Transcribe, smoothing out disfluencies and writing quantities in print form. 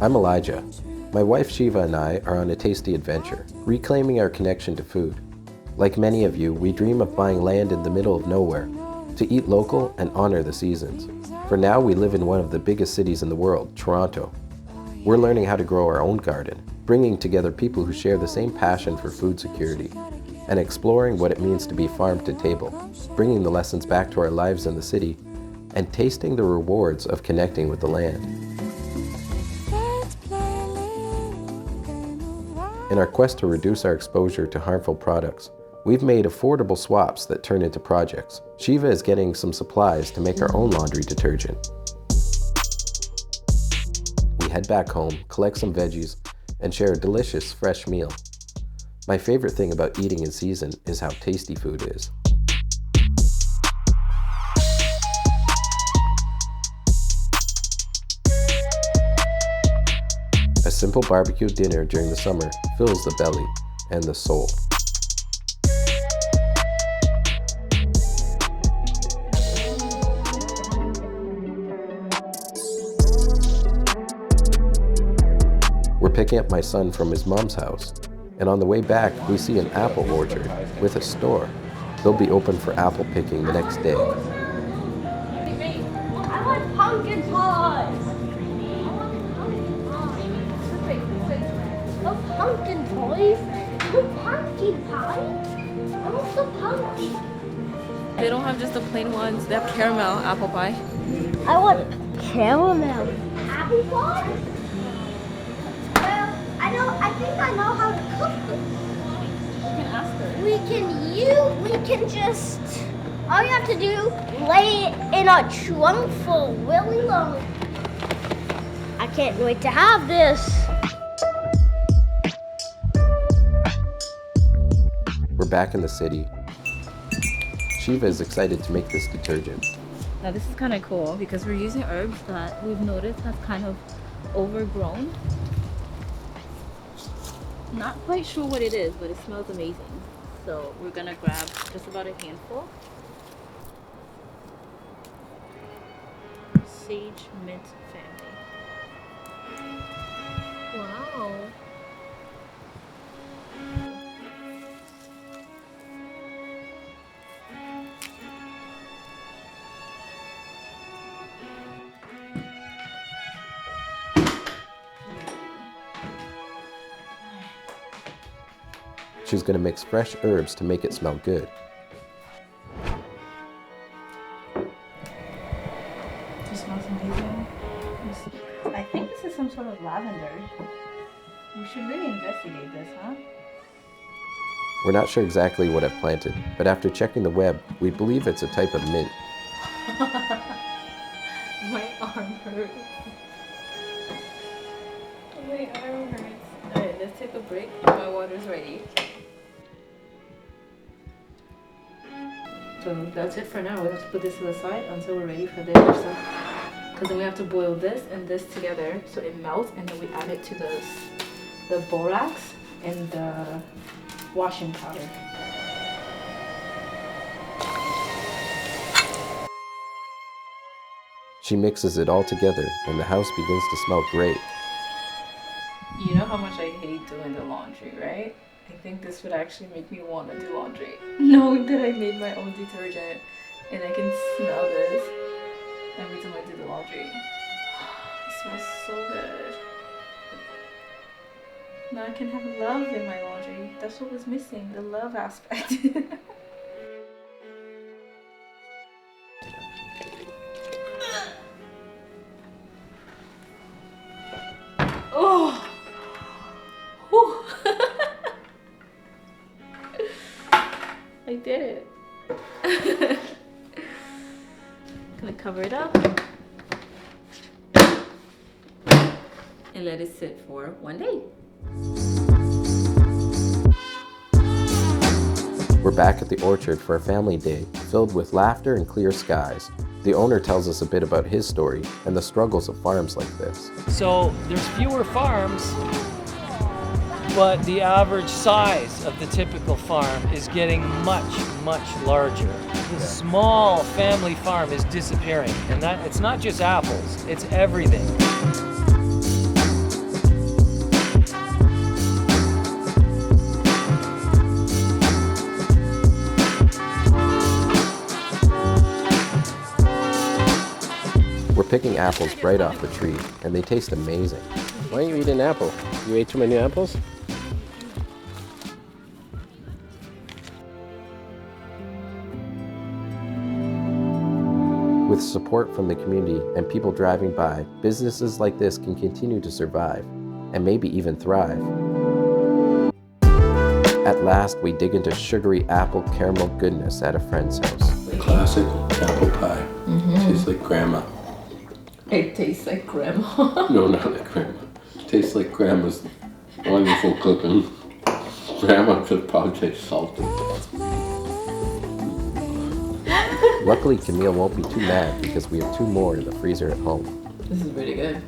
I'm Elijah. My wife Shiva and I are on a tasty adventure, reclaiming our connection to food. Like many of you, we dream of buying land in the middle of nowhere, to eat local and honor the seasons. For now, we live in one of the biggest cities in the world, Toronto. We're learning how to grow our own garden, bringing together people who share the same passion for food security, and exploring what it means to be farm to table, bringing the lessons back to our lives in the city, and tasting the rewards of connecting with the land. In our quest to reduce our exposure to harmful products, we've made affordable swaps that turn into projects. Shiva is getting some supplies to make our own laundry detergent. We head back home, collect some veggies, and share a delicious fresh meal. My favorite thing about eating in season is how tasty food is. A simple barbecue dinner during the summer fills the belly and the soul. We're picking up my son from his mom's house, and on the way back we see an apple orchard with a store. They'll be open for apple picking the next day. I want pumpkin pies! No pumpkin toys? No pumpkin pie? I want the pumpkin. They don't have just the plain ones. They have caramel apple pie. I want caramel apple pie? Well, I think I know how to cook them. You can ask her. We can just, all you have to do, lay it in a trunk for really long. I can't wait to have this. We're back in the city. Shiva is excited to make this detergent. Now this is kind of cool because we're using herbs that we've noticed have kind of overgrown. Not quite sure what it is, but it smells amazing. So we're gonna grab just about a handful. Sage mint family. Wow. She's going to mix fresh herbs to make it smell good. It smells amazing. I think this is some sort of lavender. We should really investigate this, huh? We're not sure exactly what I've planted, but after checking the web, we believe it's a type of mint. My arm hurts. My arm hurts. Alright, let's take a break. My water's ready. So that's it for now. We have to put this to the side until we're ready for the other stuff. Because then we have to boil this and this together so it melts, and then we add it to the borax and the washing powder. She mixes it all together and the house begins to smell great. You know how much I hate doing the laundry, right? I think this would actually make me want to do laundry. Knowing that I made my own detergent and I can smell this every time I do the laundry. It smells so good. Now I can have love in my laundry. That's what was missing, the love aspect. Oh! Whew. I did it. Gonna cover it up and let it sit for one day. We're back at the orchard for a family day filled with laughter and clear skies. The owner tells us a bit about his story and the struggles of farms like this. So there's fewer farms, but the average size of the typical farm is getting much, much larger. The small family farm is disappearing, and that it's not just apples, it's everything. We're picking apples right off the tree, and they taste amazing. Why are you eating an apple? You ate too many apples? With support from the community and people driving by, businesses like this can continue to survive, and maybe even thrive. At last, we dig into sugary apple caramel goodness at a friend's house. Classic apple pie. Tastes like grandma. It tastes like grandma. No, not like grandma. Tastes like grandma's wonderful cooking. Grandma could probably taste salty. Luckily, Camille won't be too mad because we have 2 more in the freezer at home. This is really good.